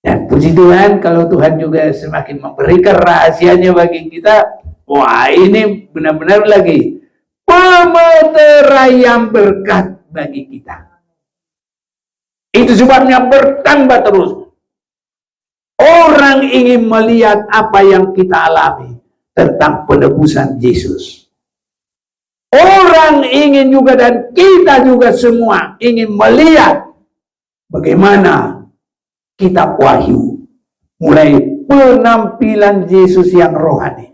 Dan puji Tuhan kalau Tuhan juga semakin memberikan rahasianya bagi kita, wah ini benar-benar lagi pemeterai yang berkat bagi kita. Itu sebabnya bertambah terus. Orang ingin melihat apa yang kita alami tentang penebusan Yesus. Orang ingin juga, dan kita juga semua ingin melihat bagaimana kitab Wahyu mulai penampilan Yesus yang rohani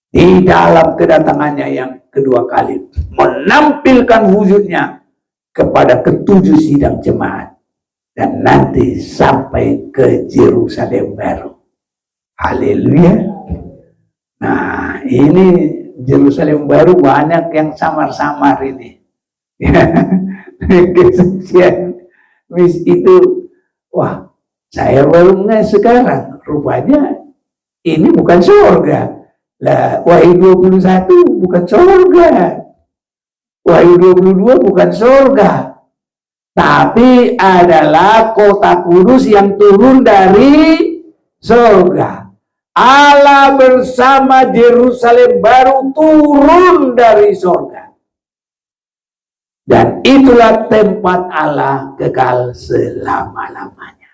di dalam kedatangannya yang kedua kali, menampilkan wujudnya kepada ketujuh sidang jemaat dan nanti sampai ke Yerusalem baru. Haleluya. Nah, ini Yerusalem baru banyak yang samar-samar ini. Kesaksian itu, wah, saya baru nggak sekarang, rupanya ini bukan surga. Lah, Wahyu 21 bukan surga. Wahyu 22 bukan surga. Tapi adalah kota kudus yang turun dari surga. Allah bersama Yerusalem baru turun dari surga. Dan itulah tempat Allah kekal selama-lamanya.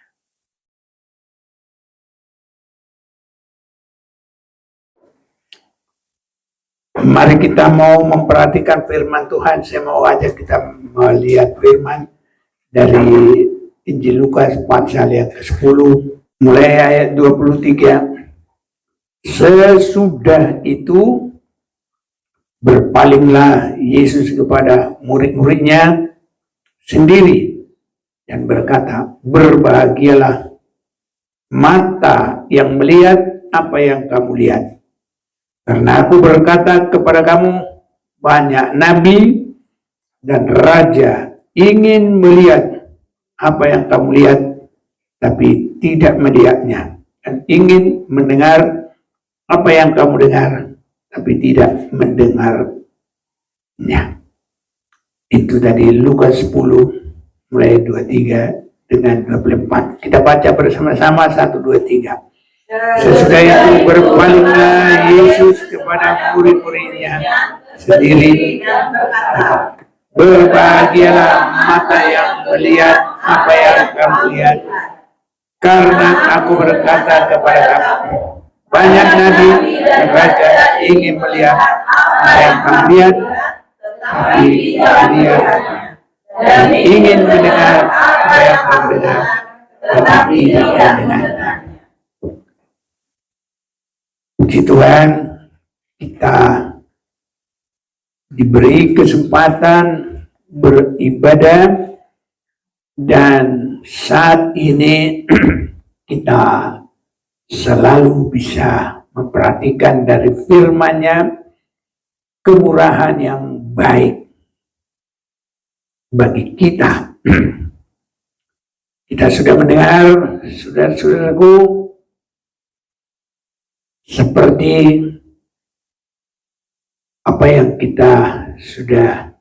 Mari kita mau memperhatikan firman Tuhan. Saya mau ajak kita melihat firman dari Injil Lukas pasal yang ke-10 mulai ayat 23. Sesudah itu berpalinglah Yesus kepada murid-muridnya sendiri dan berkata, berbahagialah mata yang melihat apa yang kamu lihat. Karena aku berkata kepada kamu, banyak nabi dan raja ingin melihat apa yang kamu lihat, tapi tidak melihatnya. Dan ingin mendengar apa yang kamu dengar, tapi tidak mendengarnya. Itu tadi Lukas 10, mulai 23 dengan 24. Kita baca bersama-sama 1, 2, 3. Sesudah itu berpalinglah Yesus kepada murid-muridnya sendiri. Berbahagialah mata yang melihat apa yang kamu lihat. Karena aku berkata kepada kamu, banyak nabi dan raja ingin melihat apa yang kamu lihat, tapi tidak melihat. Dan ingin mendengar apa yang kamu dengar, tapi tidak mendengar. Puji Tuhan, kita diberi kesempatan beribadah dan saat ini kita selalu bisa memperhatikan dari firman-Nya kemurahan yang baik bagi kita. Kita sudah mendengar, saudara-saudaraku, seperti apa yang kita sudah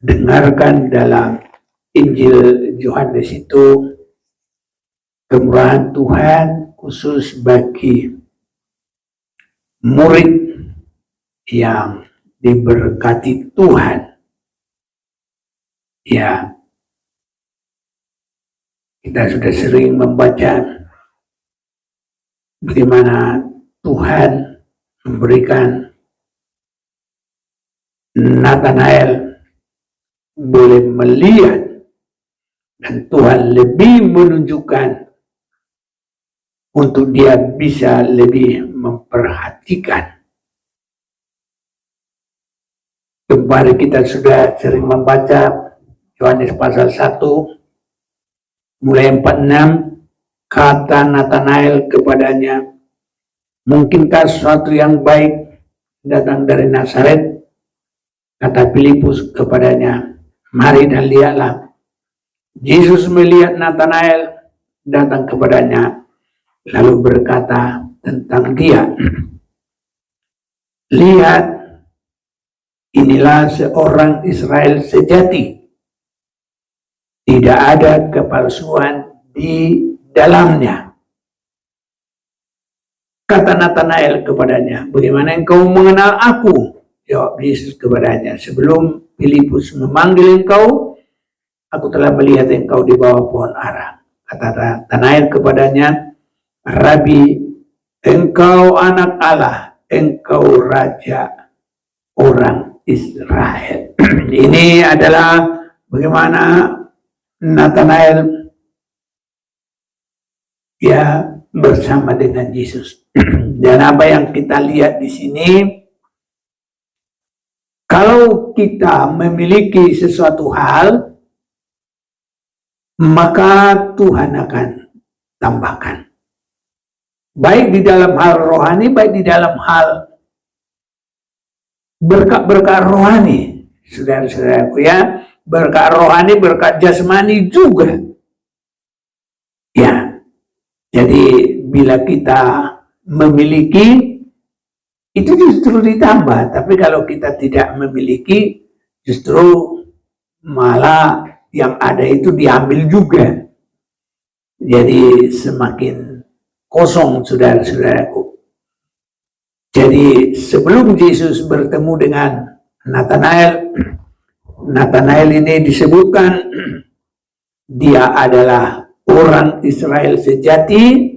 dengarkan dalam Injil Yohanes itu, kemurahan Tuhan khusus bagi murid yang diberkati Tuhan. Ya, kita sudah sering membaca bagaimana Tuhan memberikan Nathanael boleh melihat, dan Tuhan lebih menunjukkan untuk dia bisa lebih memperhatikan. Kembali kita sudah sering membaca Yohanes pasal 1 mulai 46. Kata Nathanael kepadanya, mungkinkah sesuatu yang baik datang dari Nazaret? Kata Filipus kepadanya, mari dan lihatlah. Yesus melihat Nathanael datang kepadanya, lalu berkata tentang dia, lihat, inilah seorang Israel sejati. Tidak ada kepalsuan di dalamnya. Kata Nathanael kepadanya, bagaimana engkau mengenal aku? Jawab Yesus kepadanya, sebelum Filipus memanggil engkau, aku telah melihat engkau di bawah pohon ara. Kata Nathanael kepadanya, Rabi, engkau anak Allah, engkau raja orang Israel. Ini adalah bagaimana Nathanael ya bersama dengan Yesus. Dan apa yang kita lihat di sini, kalau kita memiliki sesuatu hal, maka Tuhan akan tambahkan. Baik di dalam hal rohani, baik di dalam hal berkat-berkat rohani. Saudara-saudaraku ya, berkat rohani, berkat jasmani juga. Ya, jadi bila kita memiliki, itu justru ditambah. Tapi kalau kita tidak memiliki, justru malah yang ada itu diambil juga. Jadi semakin kosong, saudara-saudaraku. Jadi sebelum Yesus bertemu dengan Nathanael ini disebutkan dia adalah orang Israel sejati,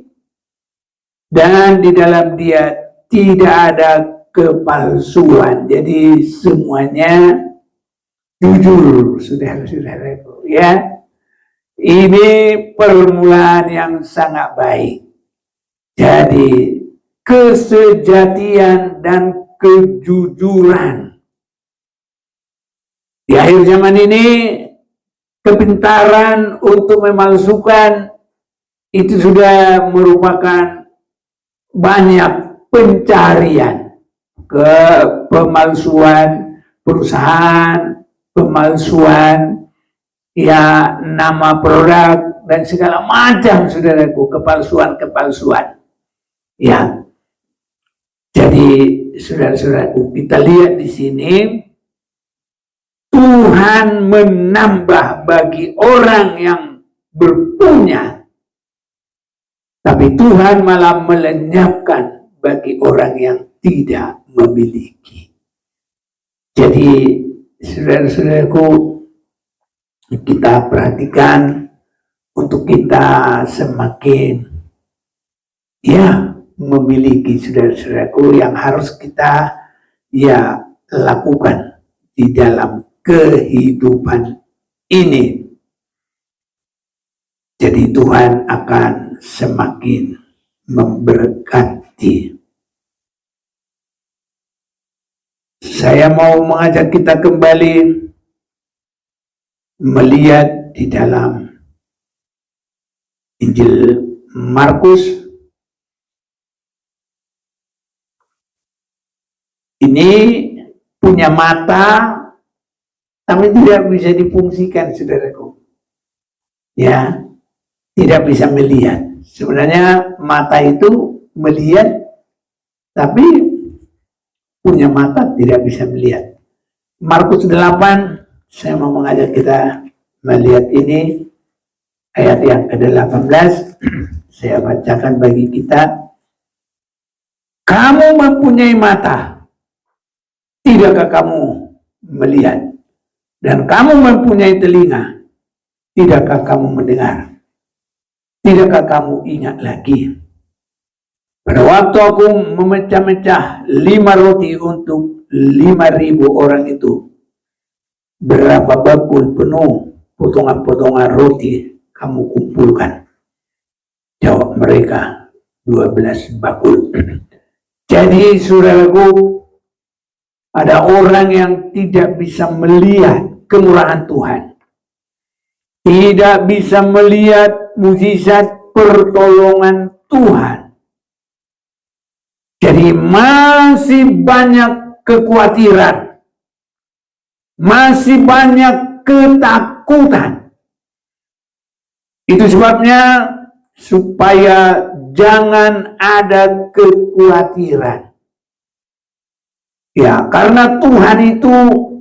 dan di dalam dia tidak ada kepalsuan. Jadi semuanya jujur, saudara-saudaraku ya. Ini permulaan yang sangat baik. Jadi kesejatian dan kejujuran. Di akhir zaman ini, kepintaran untuk memalsukan itu sudah merupakan banyak pencarian ke pemalsuan perusahaan, pemalsuan ya nama produk dan segala macam, saudaraku, kepalsuan. Ya, jadi saudara-saudaraku, kita lihat di sini Tuhan menambah bagi orang yang berpunya, tapi Tuhan malah melenyapkan bagi orang yang tidak memiliki. Jadi saudara-saudaraku, kita perhatikan untuk kita semakin ya memiliki, saudara-saudaraku, yang harus kita ya lakukan di dalam kehidupan ini. Jadi Tuhan akan semakin memberkati. Saya mau mengajak kita kembali melihat di dalam Injil Markus. Ini punya mata, tapi tidak bisa difungsikan, saudaraku. Ya, tidak bisa melihat. Sebenarnya mata itu melihat, tapi punya mata tidak bisa melihat. Markus 8, saya mau mengajak kita melihat ini, ayat yang ke-18. Saya bacakan bagi kita. Kamu mempunyai mata, tidakkah kamu melihat? Dan kamu mempunyai telinga, tidakkah kamu mendengar? Tidakkah kamu ingat lagi? Pada waktu aku memecah-mecah 5 roti untuk 5.000 orang itu, berapa bakul penuh potongan-potongan roti kamu kumpulkan? Jawab mereka, 12 bakul. Jadi saudaraku, ada orang yang tidak bisa melihat kemurahan Tuhan, tidak bisa melihat mukjizat pertolongan Tuhan. Jadi masih banyak kekhawatiran, masih banyak ketakutan. Itu sebabnya supaya jangan ada kekhawatiran. Ya, karena Tuhan itu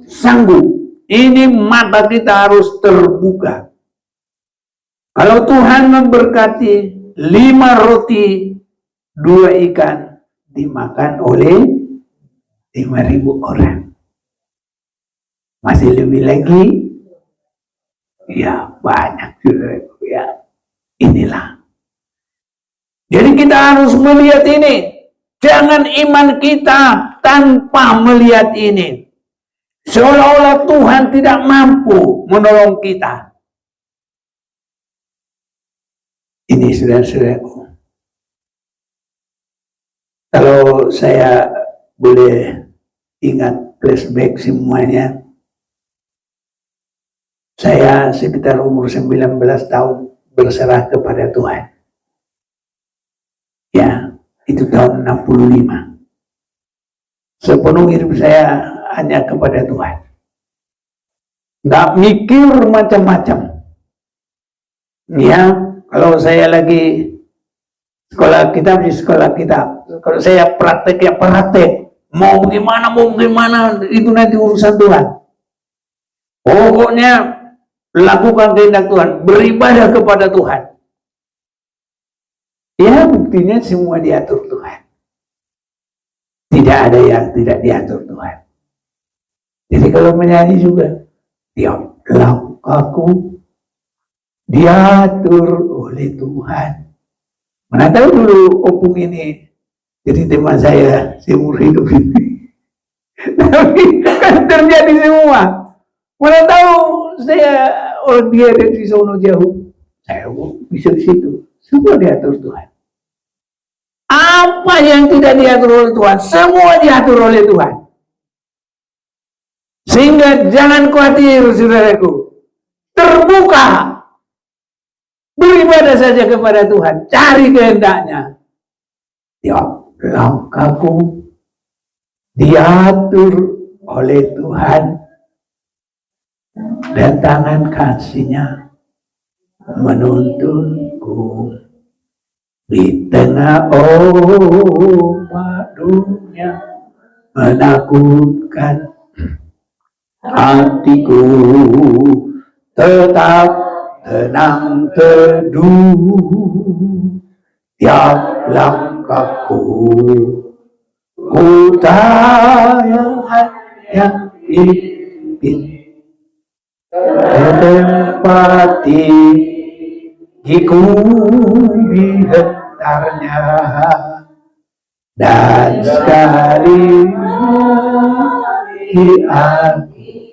sanggup. Ini mata kita harus terbuka. Kalau Tuhan memberkati 5 roti, 2 ikan dimakan oleh 5.000 orang. Masih lebih lagi? Ya banyak saudaraku ya. Inilah. Jadi kita harus melihat ini. Jangan iman kita tanpa melihat ini. Seolah-olah Tuhan tidak mampu menolong kita. Ini saudara-saudaraku. Kalau saya boleh ingat flashback semuanya, saya sekitar umur 19 tahun berserah kepada Tuhan. Ya, itu tahun 65. Sepenuh hidup saya hanya kepada Tuhan. Nggak mikir macam-macam. Ya, kalau saya lagi sekolah kitab di sekolah kitab. Kalau saya praktek ya praktek. Mau bagaimana, itu nanti urusan Tuhan. Pokoknya lakukan kehendak Tuhan, beribadah kepada Tuhan. Ya, buktinya semua diatur Tuhan. Tidak ada yang tidak diatur Tuhan. Jadi kalau menyanyi juga, tiap langkahku diatur oleh Tuhan. Mana tahu dulu opung ini jadi teman saya seumur hidup ini. Tapi kan terjadi semua. Mana tahu saya dia dari sono jauh, saya bisa di situ. Semua diatur Tuhan. Apa yang tidak diatur oleh Tuhan, semua diatur oleh Tuhan. Sehingga jangan khawatir, saudaraku. Terbuka. Beribadah saja kepada Tuhan. Cari kehendaknya. Ya, langkahku diatur oleh Tuhan. Dan tangan kasih-Nya menuntunku. Di tengah ombak dunia menakutkan, hatiku tetap tenang teduh. Tiap langkahku ku yang pimpin, menempati giku di hentarnya, dan sekali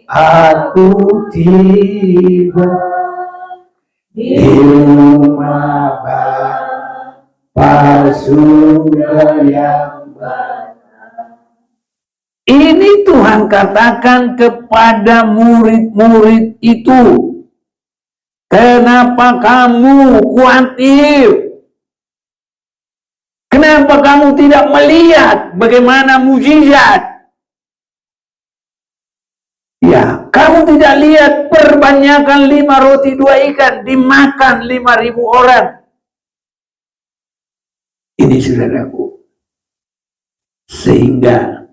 aku tiba di rumah Bapa surga yang ini Tuhan katakan kepada murid-murid itu. Kenapa kamu khawatir? Kenapa kamu tidak melihat bagaimana mujizat? Ya, kamu tidak lihat perbanyakan 5 roti 2 ikan dimakan 5.000 orang. Ini saudaraku. Sehingga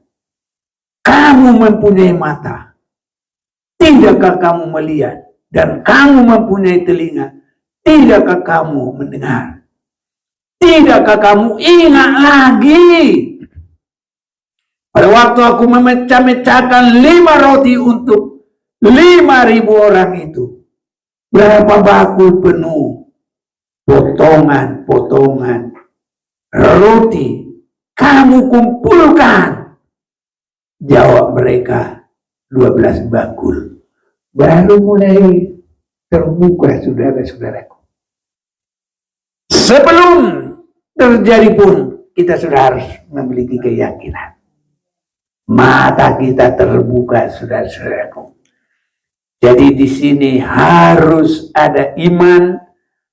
kamu mempunyai mata. Tidakkah kamu melihat? Dan kamu mempunyai telinga, tidakkah kamu mendengar? Tidakkah kamu ingat lagi? Pada waktu aku memecah-mecahkan 5 roti untuk 5.000 orang itu, berapa bakul penuh potongan-potongan roti kamu kumpulkan? Jawab mereka, 12 bakul. Baru mulai terbuka saudara-saudaraku. Sebelum terjadi pun kita sudah harus memiliki keyakinan. Mata kita terbuka saudara-saudaraku. Jadi di sini harus ada iman,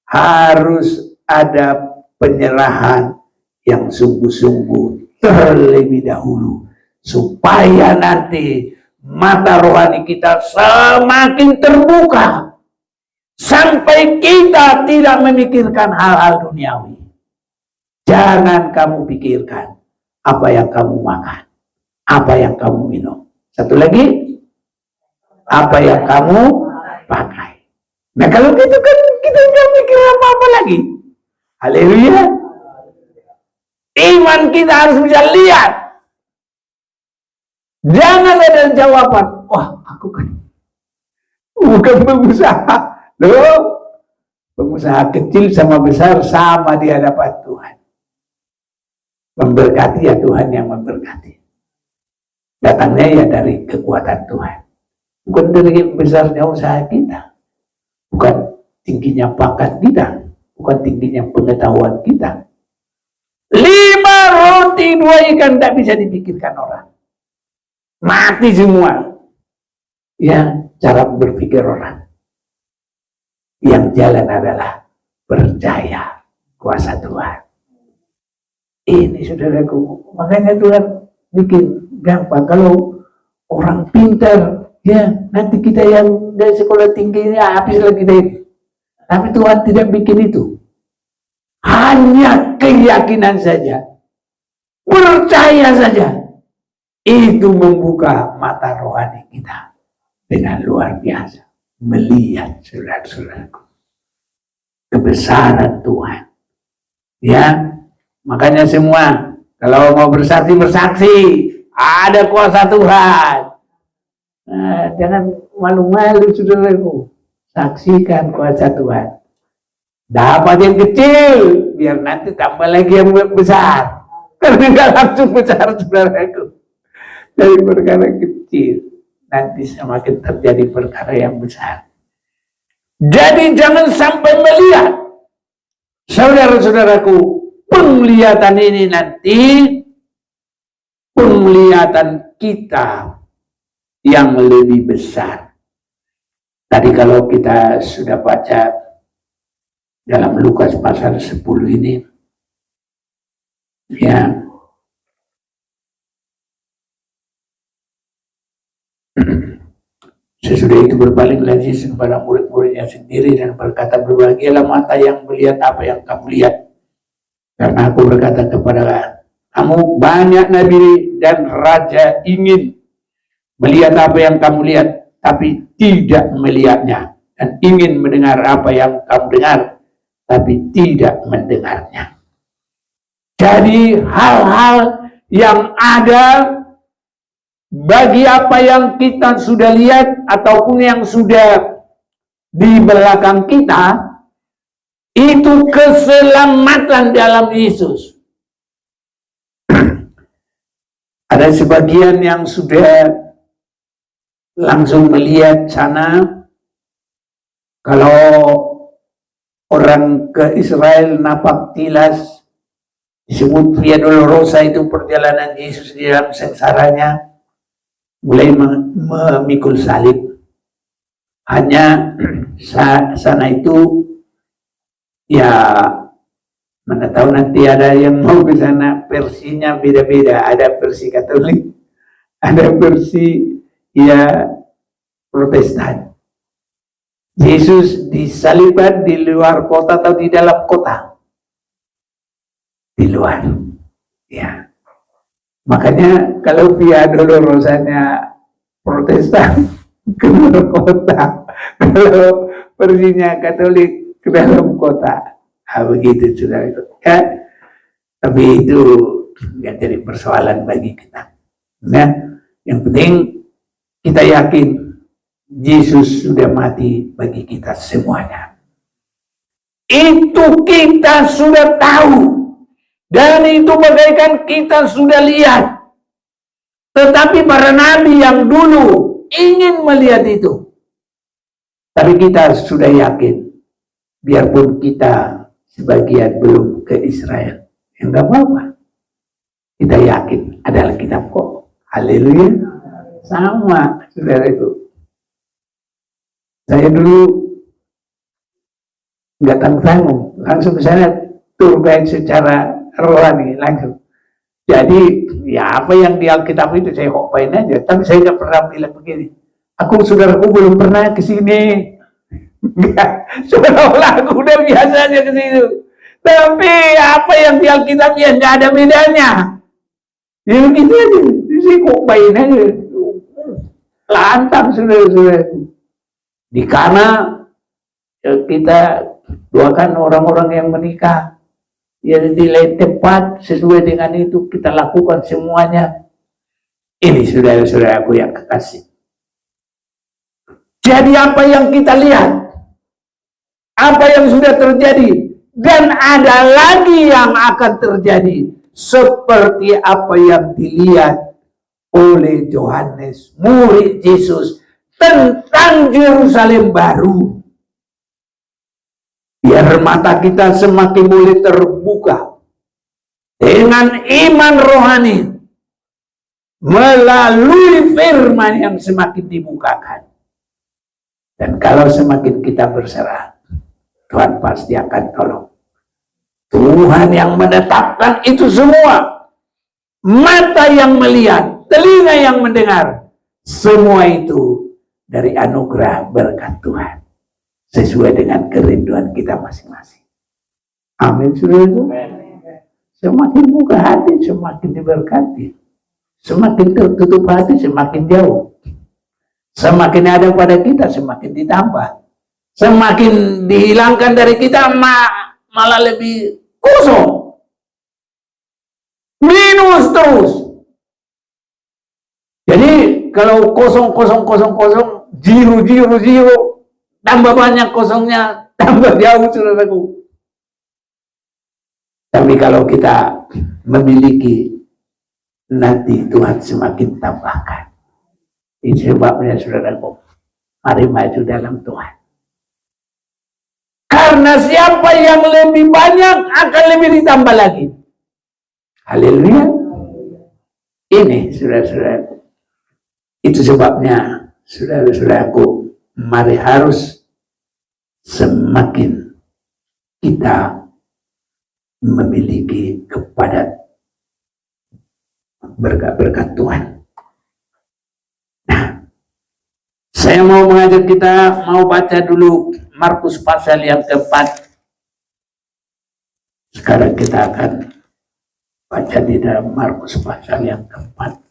harus ada penyerahan yang sungguh-sungguh terlebih dahulu. Supaya nanti mata rohani kita semakin terbuka sampai kita tidak memikirkan hal-hal duniawi. Jangan kamu pikirkan apa yang kamu makan, apa yang kamu minum. Satu lagi, apa yang kamu pakai. Nah kalau gitu kan kita nggak mikir apa lagi? Haleluya. Iman kita harus bisa lihat. Jangan ada jawaban, wah aku kan bukan pengusaha. Loh, pengusaha kecil sama besar sama di hadapan Tuhan. Memberkati ya Tuhan yang memberkati. Datangnya ya dari kekuatan Tuhan. Bukan dari besarnya usaha kita. Bukan tingginya pangkat kita. Bukan tingginya pengetahuan kita. 5 roti 2 ikan tidak bisa dipikirkan orang. Mati semua. Ya, cara berpikir orang. Yang jalan adalah percaya kuasa Tuhan. Ini saudaraku. Makanya Tuhan bikin gampang. Kalau orang pintar, ya nanti kita yang dari sekolah tinggi ini habislah kita ini. Tapi Tuhan tidak bikin itu. Hanya keyakinan saja. Percaya saja. Itu membuka mata rohani kita dengan luar biasa. Melihat saudara-saudaraku kebesaran Tuhan. Ya, makanya semua kalau mau bersaksi, bersaksi. Ada kuasa Tuhan. Nah, jangan malu-malu saudaraku. Saksikan kuasa Tuhan. Dapat yang kecil, biar nanti tambah lagi yang besar. Karena nggak langsung besar saudaraku. Dari perkara kecil nanti semakin terjadi perkara yang besar. Jadi jangan sampai melihat saudara-saudaraku, penglihatan ini nanti penglihatan kita yang lebih besar. Tadi kalau kita sudah baca dalam Lukas pasal 10 ini, ya, sesudah itu berpalinglah Yesus kepada murid-muridnya sendiri dan berkata, berbahagialah mata yang melihat apa yang kamu lihat. Karena aku berkata kepada kamu, banyak nabi dan raja ingin melihat apa yang kamu lihat, tapi tidak melihatnya. Dan ingin mendengar apa yang kamu dengar, tapi tidak mendengarnya. Jadi hal-hal yang ada bagi apa yang kita sudah lihat ataupun yang sudah di belakang kita, itu keselamatan dalam Yesus. Ada sebagian yang sudah langsung melihat sana. Kalau orang ke Israel napak tilas, disebut Via Dolorosa, itu perjalanan Yesus di dalam sengsaranya, mulai memikul salib. Hanya sana itu, ya mana tahu nanti ada yang mau ke sana, versinya beda-beda. Ada versi Katolik, ada versi ya Protestan. Yesus disalibkan di luar kota atau di dalam kota? Di luar. Ya. Makanya kalau Via Dolorosanya Protestan ke luar kota, kalau versinya Katolik ke dalam kota. Nah, begitu sudah itu. Ya. Tapi itu nggak jadi persoalan bagi kita. Nah, yang penting kita yakin Yesus sudah mati bagi kita semuanya. Itu kita sudah tahu. Dan itu bagaikan kita sudah lihat. Tetapi para nabi yang dulu ingin melihat itu. Tapi kita sudah yakin. Biarpun kita sebagian belum ke Israel. Ya enggak apa-apa. Kita yakin ada Alkitab kok. Haleluya. Sama, saudaraku. Saya dulu nggak tanggung-tanggung. Langsung ke sana tour guide secara rohani langsung. Jadi ya apa yang di Alkitab itu saya hopain aja. Tapi saya nggak pernah bilang begini. Aku saudaraku belum pernah ke sini. Seolah-olah aku udah biasa aja ke situ. Tapi apa yang di Alkitab ya nggak ada bedanya. Ya begitu aja. Saya hopain aja. Lantang saudara-saudaraku. Di kana kita doakan orang-orang yang menikah. Ya, di lain tempat sesuai dengan itu kita lakukan semuanya. Ini saudara-saudaraku yang kekasih. Jadi apa yang kita lihat, apa yang sudah terjadi, dan ada lagi yang akan terjadi seperti apa yang dilihat oleh Yohanes, murid Yesus, tentang Yerusalem baru. Biar mata kita semakin boleh terbuka dengan iman rohani melalui firman yang semakin dibukakan. Dan kalau semakin kita berserah, Tuhan pasti akan tolong. Tuhan yang menetapkan itu semua. Mata yang melihat, telinga yang mendengar, semua itu dari anugerah berkat Tuhan. Sesuai dengan kerinduan kita masing-masing. Amin, saudara. Semakin buka hati, semakin diberkati. Semakin tertutup hati, semakin jauh. Semakin ada pada kita, semakin ditambah. Semakin dihilangkan dari kita, malah lebih kosong. Minus terus. Jadi kalau kosong, zero, tambah banyak kosongnya, tambah jauh, saudaraku. Tapi kalau kita memiliki, nanti Tuhan semakin tambahkan. Ini sebabnya, saudaraku, mari maju dalam Tuhan. Karena siapa yang lebih banyak akan lebih ditambah lagi. Haleluya. Ini, saudara-saudaraku. Itu sebabnya, saudara-saudaraku, mari harus semakin kita memiliki kepada berkat-berkat Tuhan. Nah, saya mau mengajak kita, mau baca dulu Markus pasal yang keempat. Sekarang kita akan baca di dalam Markus pasal yang keempat.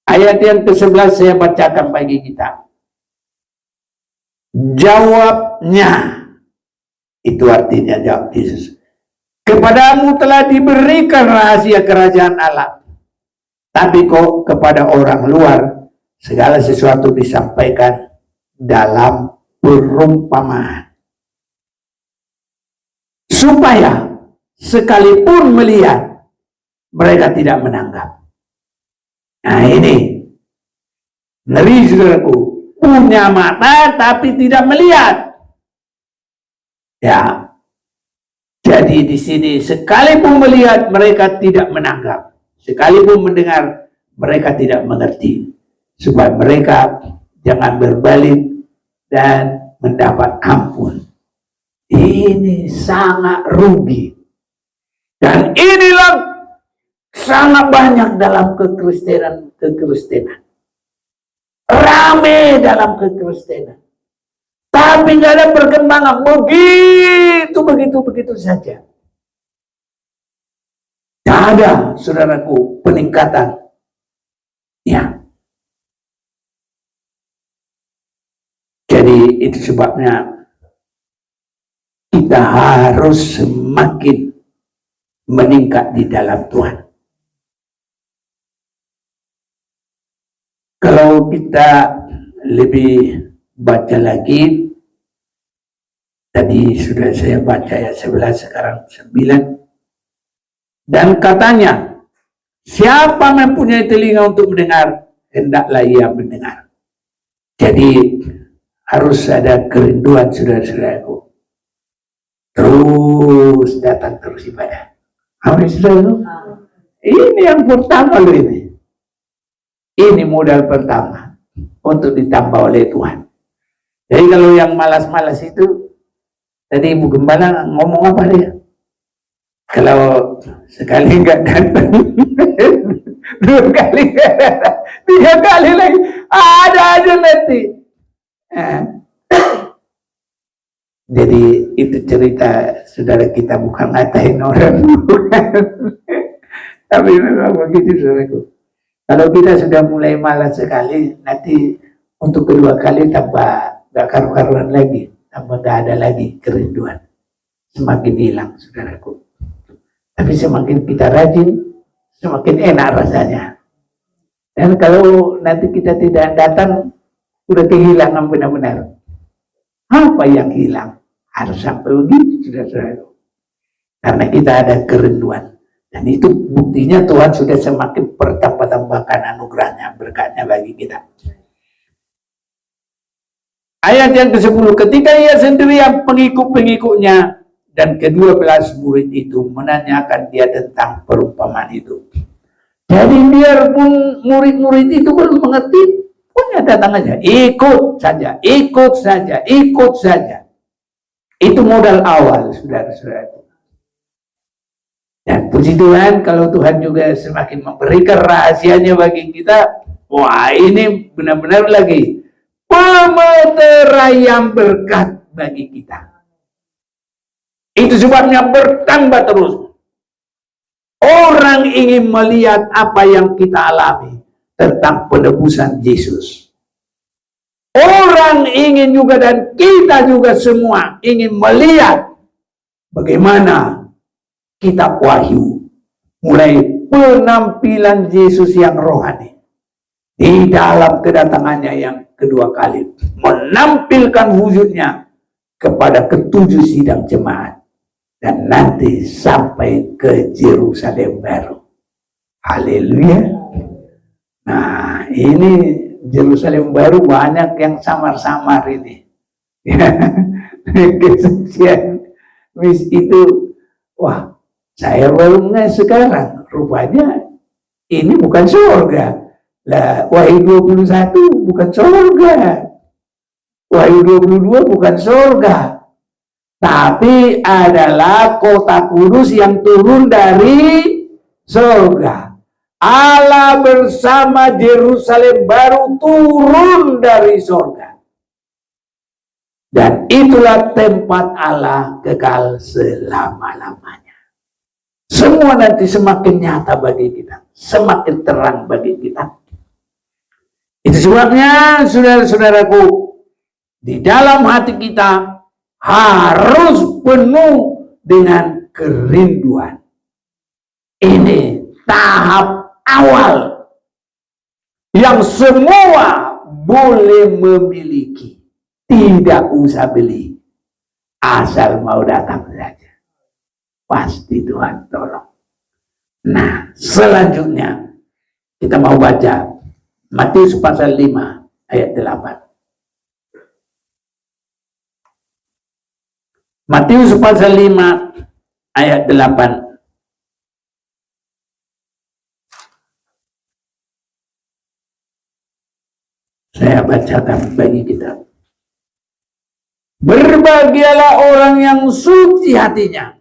Ayat yang ke-11 saya bacakan bagi kita. Jawabnya, itu artinya jawab Yesus, kepadamu telah diberikan rahasia kerajaan Allah, tapi kok kepada orang luar segala sesuatu disampaikan dalam perumpamaan, supaya sekalipun melihat mereka tidak menanggap. Nah ini ngeri, saudaraku, punya mata tapi tidak melihat. Ya, jadi di sini sekalipun melihat mereka tidak menanggap, sekalipun mendengar mereka tidak mengerti, supaya mereka jangan berbalik dan mendapat ampun. Ini sangat rugi, dan inilah sangat banyak dalam kekristenan. Rame dalam kekristenan. Tapi nggak ada perkembangan. Begitu saja. Tidak ada, saudaraku, peningkatan. Ya. Jadi itu sebabnya kita harus semakin meningkat di dalam Tuhan. Kalau kita lebih baca lagi, tadi sudah saya baca ayat 11, sekarang 9. Dan katanya, siapa mempunyai telinga untuk mendengar, hendaklah ia mendengar. Jadi harus ada kerinduan, saudara-saudaraku. Terus datang, terus ibadah. Amin, saudara. Ini yang pertama loh ini. Ini modal pertama untuk ditambah oleh Tuhan. Jadi kalau yang malas-malas itu, tadi Ibu Gembala ngomong apa dia? Kalau sekali enggak datang, 2 kali enggak datang, 3 kali lagi, ada aja nanti. Jadi itu cerita saudara kita, bukan ngatain orang. Tapi memang begitu saudaraku. Kalau kita sudah mulai malas sekali, nanti untuk kedua kali tambah gak karu-karuan lagi, tambah gak ada lagi kerinduan, semakin hilang saudaraku. Tapi semakin kita rajin, semakin enak rasanya. Dan kalau nanti kita tidak datang, udah kehilangan benar-benar. Apa yang hilang? Harus sampai begitu saudara-saudara. Karena kita ada kerinduan. Dan itu buktinya Tuhan sudah semakin bertambah-tambahkan anugerahnya, berkatnya bagi kita. Ayat yang ke-10, ketika ia sendirian pengikut-pengikutnya dan ke-12 murid itu menanyakan dia tentang perumpamaan itu. Jadi biarpun murid-murid itu belum mengerti, punya datang aja, ikut saja, ikut saja, ikut saja. Itu modal awal, saudara-saudara. Dan puji Tuhan, kalau Tuhan juga semakin memberikan rahasianya bagi kita, wah ini benar-benar lagi pemeterai yang berkat bagi kita. Itu sebabnya bertambah terus. Orang ingin melihat apa yang kita alami tentang penebusan Yesus. Orang ingin juga, dan kita juga semua ingin melihat bagaimana kitab Wahyu mulai penampilan Yesus yang rohani di dalam kedatangannya yang kedua kali, menampilkan wujudnya kepada ketujuh sidang jemaat dan nanti sampai ke Yerusalem baru. Haleluya. Nah, ini Yerusalem baru banyak yang samar-samar ini. Kesucian itu, wah, saya baru nggak sekarang, rupanya ini bukan surga. Lah, Wahyu 21 bukan surga. Wahyu 22 bukan surga. Tapi adalah kota kudus yang turun dari surga. Allah bersama Yerusalem baru turun dari surga. Dan itulah tempat Allah kekal selama-lamanya. Semua nanti semakin nyata bagi kita, semakin terang bagi kita. Itu sebabnya saudara-saudaraku, di dalam hati kita harus penuh dengan kerinduan. Ini tahap awal yang semua boleh memiliki. Tidak usah beli, asal mau datang saja. Pasti Tuhan tolong. Nah, selanjutnya kita mau baca Matius pasal 5 ayat 8. Matius pasal 5 ayat 8. Saya bacakan bagi kita. Berbahagialah orang yang suci hatinya,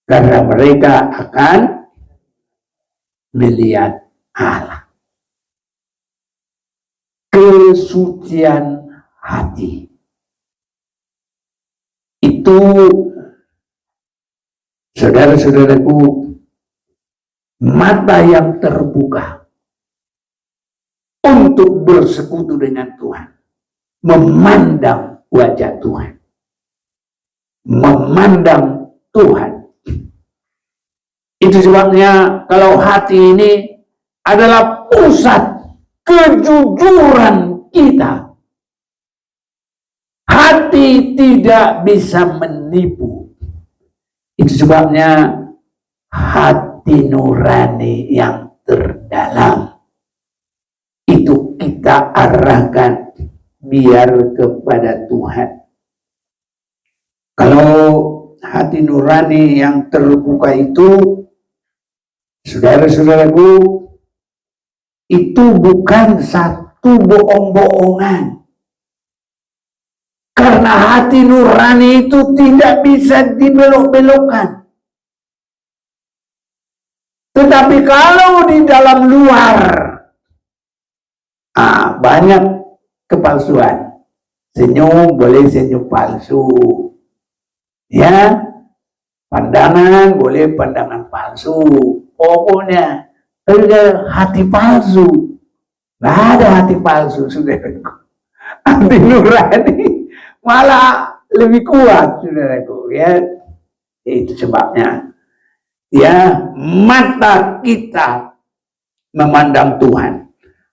karena mereka akan melihat Allah. Kesucian hati itu, saudara-saudaraku, mata yang terbuka untuk bersekutu dengan Tuhan, memandang wajah Tuhan, memandang Tuhan. Itu sebabnya kalau hati ini adalah pusat kejujuran kita, hati tidak bisa menipu. Itu sebabnya hati nurani yang terdalam itu kita arahkan biar kepada Tuhan. Kalau hati nurani yang terbuka itu, saudara-saudaraku, itu bukan satu bohong-bohongan. Karena hati nurani itu tidak bisa dibelok-belokkan. Tetapi kalau di dalam luar, banyak kepalsuan. Senyum boleh senyum palsu, ya. Pandangan boleh pandangan palsu. Pokoknya ada hati palsu. Nggak ada hati palsu, saudaraku. Hati nurani malah lebih kuat, saudaraku. Ya, itu sebabnya. Ya, mata kita memandang Tuhan,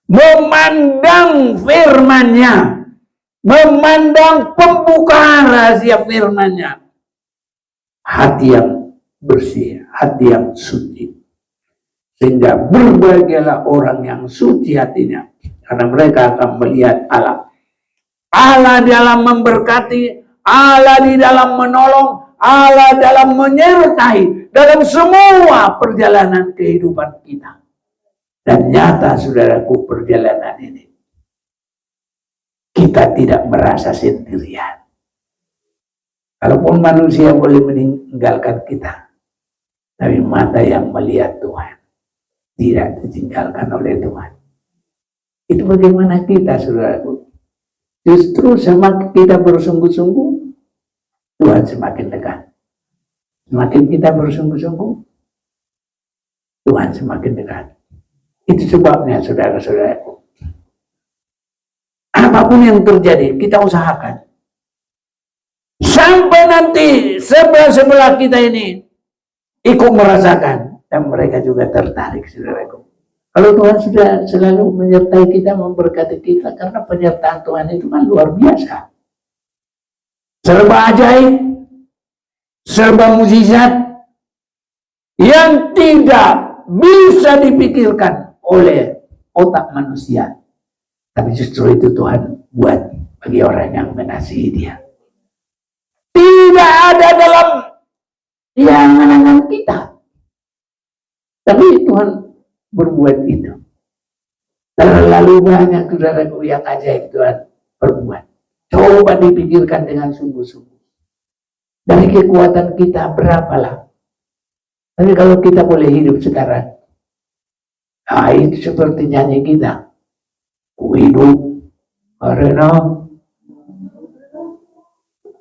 memandang firman-Nya, memandang pembukaan rahasia firman-Nya. Hati yang bersih, hati yang suci. Sehingga berbahagialah orang yang suci hatinya, karena mereka akan melihat Allah. Allah dalam memberkati, Allah di dalam menolong, Allah dalam menyertai dalam semua perjalanan kehidupan kita. Dan nyata, saudaraku, perjalanan ini kita tidak merasa sendirian. Kalaupun manusia boleh meninggalkan kita, tapi mata yang melihat Tuhan tidak ditinggalkan oleh Tuhan. Itu bagaimana kita, saudaraku? Justru semakin kita bersungguh-sungguh, Tuhan semakin dekat. Semakin kita bersungguh-sungguh, Tuhan semakin dekat. Itu sebabnya, saudara-saudaraku, apapun yang terjadi, kita usahakan. Sampai nanti sebelah-sebelah kita ini ikut merasakan, dan mereka juga tertarik, saudaraku. Kalau Tuhan sudah selalu menyertai kita, memberkati kita, karena penyertaan Tuhan itu kan luar biasa. Serba ajaib, serba mukjizat yang tidak bisa dipikirkan oleh otak manusia. Tapi justru itu Tuhan buat bagi orang yang mengasihi Dia. Tidak ada dalam angan-angan kita, tapi Tuhan berbuat itu. Terlalu banyak, saudaraku, yang ajaib Tuhan berbuat. Coba dipikirkan dengan sungguh-sungguh. Dari kekuatan kita berapalah. Tapi kalau kita boleh hidup sekarang, nah itu seperti nyanyi kita. Ku hidup karena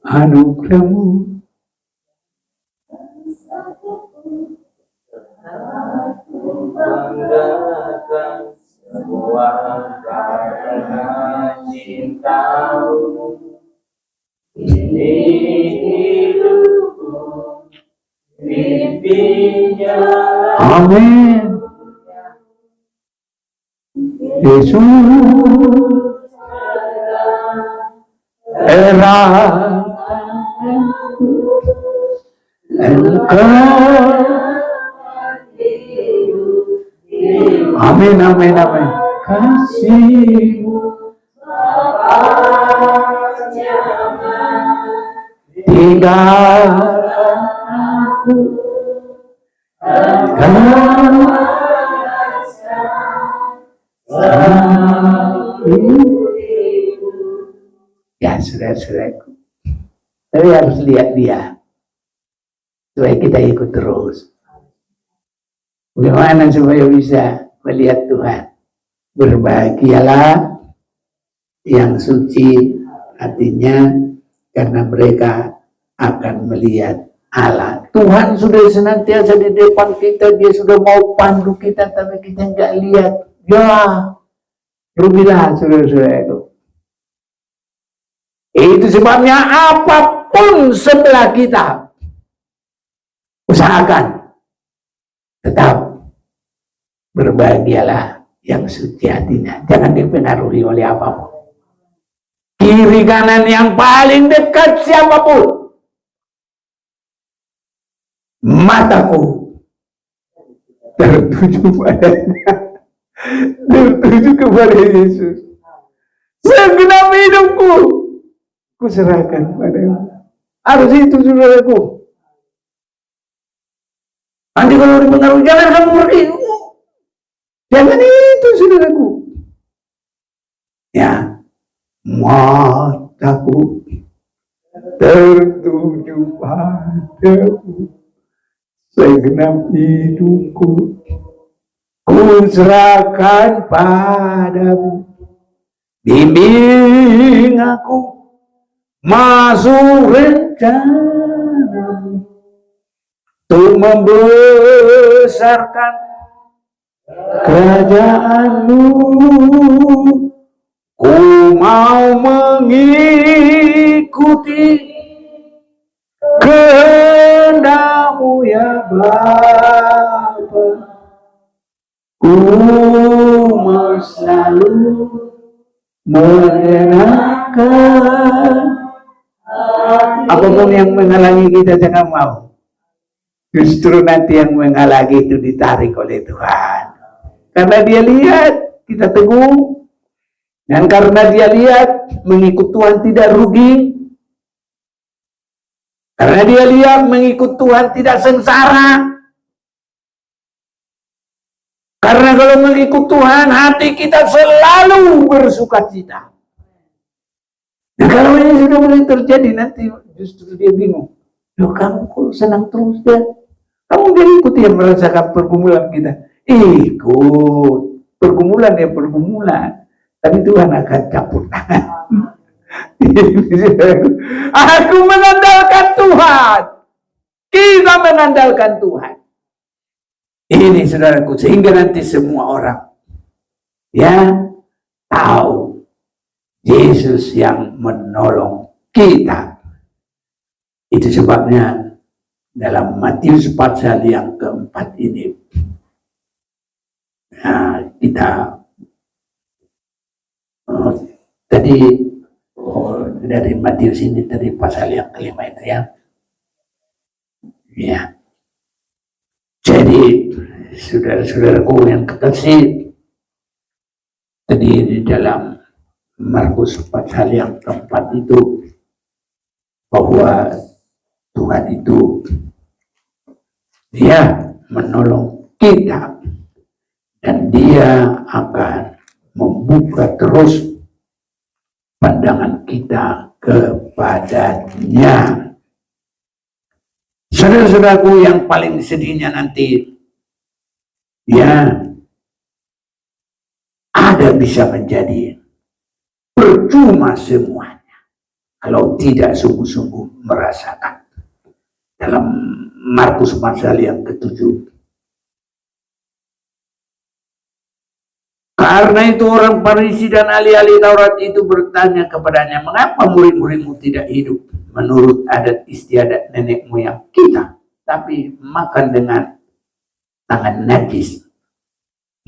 anugerahmu. Banggakan semua karena cintamu. Ini hidupku, mimpinya. Amin. Yesus erat engkau. Amin, amin, amin. Kasihmu tinggalkan aku. Ya, saudara-saudaraku, tapi harus lihat Dia supaya kita ikut terus. Bagaimana supaya bisa melihat Tuhan? Berbahagialah yang suci hatinya, karena mereka akan melihat Allah. Tuhan sudah senantiasa di depan kita, Dia sudah mau pandu kita, tapi kita nggak lihat. Ya, rugilah, saudara-saudaraku. Itu sebabnya apapun sebelah kita, usahakan tetap berbahagialah yang suci hatinya. Jangan dipengaruhi oleh apapun. Kiri kanan yang paling dekat siapapun, mataku tertuju padanya, tertuju kepada Yesus. Segenap hidupku kuserahkan padamu. Harus itu, saudaraku. Nanti kalau dipengaruhi, jangan kamu pergi. Jangan itu, saudaraku. Ya, mataku tertuju padamu. Segenap hidupku kuserahkan padamu. Bimbing aku masuk rencanamu. untuk membesarkan kerajaan-Mu. Ku mau mengikuti kehendak-Mu ya Bapa. Ku mau selalu menyenangkan. Apapun yang menghalangi kita jangan mau. Justru nanti yang menghalangi itu ditarik oleh Tuhan. Karena Dia lihat kita teguh. Dan karena Dia lihat mengikut Tuhan tidak rugi. Karena Dia lihat mengikut Tuhan tidak sengsara. Karena kalau mengikut Tuhan, hati kita selalu bersukacita. Nah kalau ini sudah mulai terjadi, nanti justru dia bingung. Loh kamu kok senang terus ya? Kamu gak ikut ya merasakan pergumulan kita? Ikut. Pergumulan ya pergumulan. Tapi Tuhan akan campur tangan. Aku mengandalkan Tuhan. Kita mengandalkan Tuhan. Ini saudaraku, sehingga nanti semua orang ya tahu Yesus yang menolong kita. Itu sebabnya dalam Matius pasal yang keempat ini kita tadi dari Matius ini tadi pasal yang kelima itu ya. Ya. Jadi saudara-saudaraku yang kekasih, tadi di dalam Markus pasal yang keempat itu bahwa Tuhan itu Dia menolong kita dan Dia akan membuka terus pandangan kita kepadanya. Saudara-saudaraku yang paling sedihnya nanti, ya ada bisa menjadi percuma semuanya kalau tidak sungguh-sungguh merasakan. Dalam Markus pasal yang ke-7. Karena itu orang Farisi dan ahli-ahli Taurat itu bertanya kepadanya, mengapa murid-muridmu tidak hidup menurut adat istiadat nenek moyang kita, tapi makan dengan tangan najis?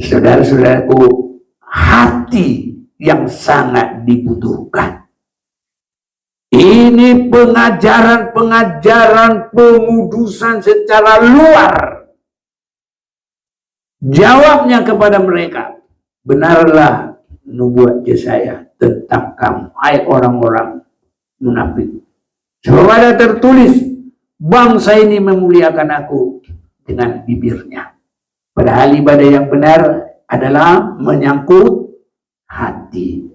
Saudara-saudaraku, hati yang sangat dibutuhkan. Ini pengajaran-pengajaran pengudusan secara luar. Jawabnya kepada mereka, benarlah nubuat Yesaya tentang kamu, hai orang-orang munafik. Sebab ada tertulis, bangsa ini memuliakan aku dengan bibirnya, padahal ibadah yang benar adalah menyangkut hati.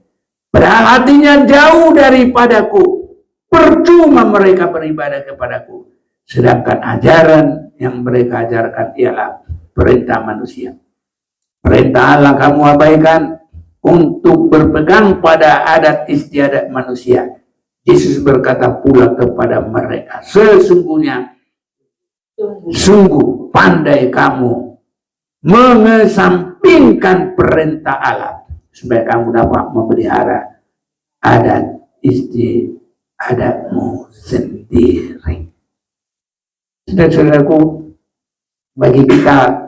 Padahal hatinya jauh daripadaku. Percuma mereka beribadah kepadaku, sedangkan ajaran yang mereka ajarkan ialah perintah manusia. Perintah Allah kamu abaikan untuk berpegang pada adat istiadat manusia. Yesus berkata pula kepada mereka, sesungguhnya sungguh pandai kamu mengesampingkan perintah Allah supaya kamu dapat memelihara adat istiadatmu sendiri. Saudara-saudaraku, bagi kita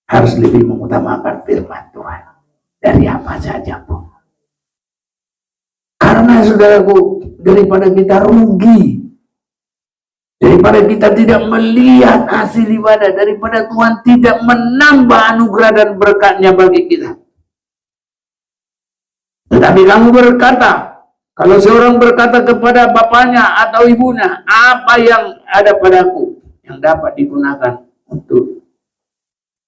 harus lebih mengutamakan firman Tuhan dari apa saja pun. Karena saudaraku, daripada kita rugi, daripada kita tidak melihat hasil ibadah, daripada Tuhan tidak menambah anugerah dan berkatnya bagi kita. Tetapi kamu berkata, kalau seorang berkata kepada bapaknya atau ibunya, apa yang ada padaku yang dapat digunakan untuk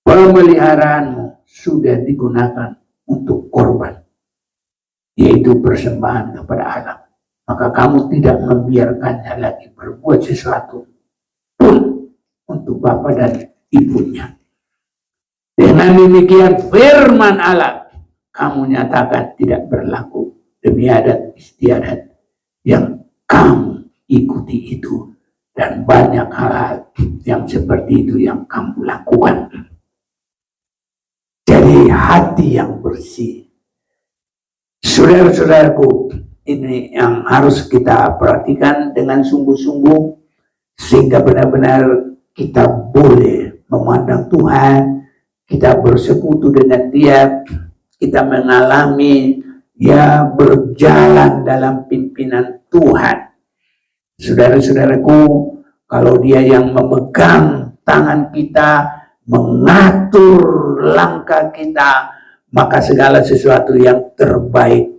pemeliharaanmu sudah digunakan untuk korban, yaitu persembahan kepada Allah, maka kamu tidak membiarkannya lagi berbuat sesuatu pun untuk bapak dan ibunya. Dengan demikian firman Allah kamu nyatakan tidak berlaku demi adat istiadat yang kamu ikuti itu Dan banyak hal yang seperti itu yang kamu lakukan. Jadi hati yang bersih. Saudara-saudaraku, ini yang harus kita perhatikan dengan sungguh-sungguh, sehingga benar-benar kita boleh memandang Tuhan, kita bersekutu dengan Dia, kita mengalami ya berjalan dalam pimpinan Tuhan. Saudara-saudaraku, kalau Dia yang memegang tangan kita, mengatur langkah kita, maka segala sesuatu yang terbaik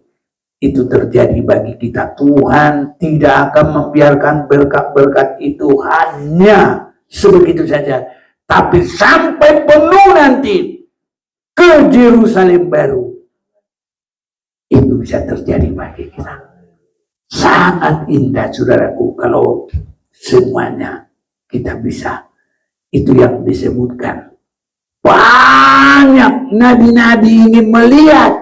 itu terjadi bagi kita. Tuhan tidak akan membiarkan berkat-berkat itu hanya sebegitu saja, tapi sampai penuh nanti ke Yerusalem baru. Itu bisa terjadi bagi kita. Sangat indah, saudaraku, kalau semuanya kita bisa. Itu yang disebutkan. Banyak nabi-nabi ingin melihat.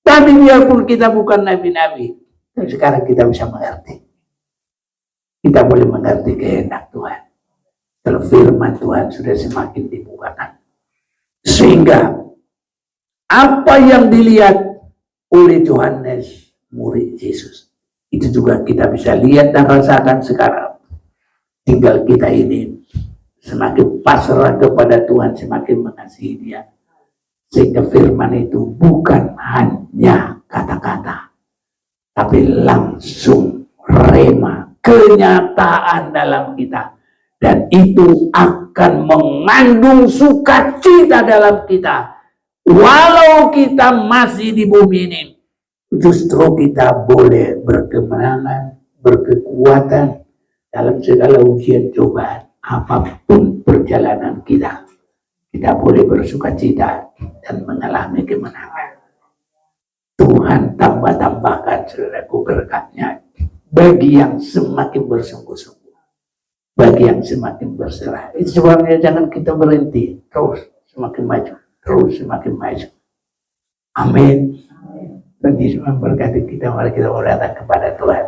Tapi biarpun kita bukan nabi-nabi, sekarang kita bisa mengerti. Kita boleh mengerti kehendak Tuhan. Kalau firman Tuhan sudah semakin dibukakan. Sehingga apa yang dilihat oleh Yohanes, murid Yesus, itu juga kita bisa lihat dan rasakan sekarang. Tinggal kita ini semakin pasrah kepada Tuhan, semakin mengasihi Dia. Sehingga firman itu bukan hanya kata-kata, tapi langsung rema, kenyataan dalam kita. Dan itu akan mengandung sukacita dalam kita. Walau kita masih di bumi ini, justru kita boleh berkemenangan, berkekuatan dalam segala ujian cobaan, apapun perjalanan kita. Kita boleh bersukacita dan mengalami kemenangan. Tuhan tambah-tambahkan saudaraku berkatnya bagi yang semakin bersungguh-sungguh, bagi yang semakin berserah. Itu sebabnya jangan kita berhenti, terus semakin maju, terus semakin maju. Amin. Dan Yesus memberkati kita, mari kita datang kepada Tuhan.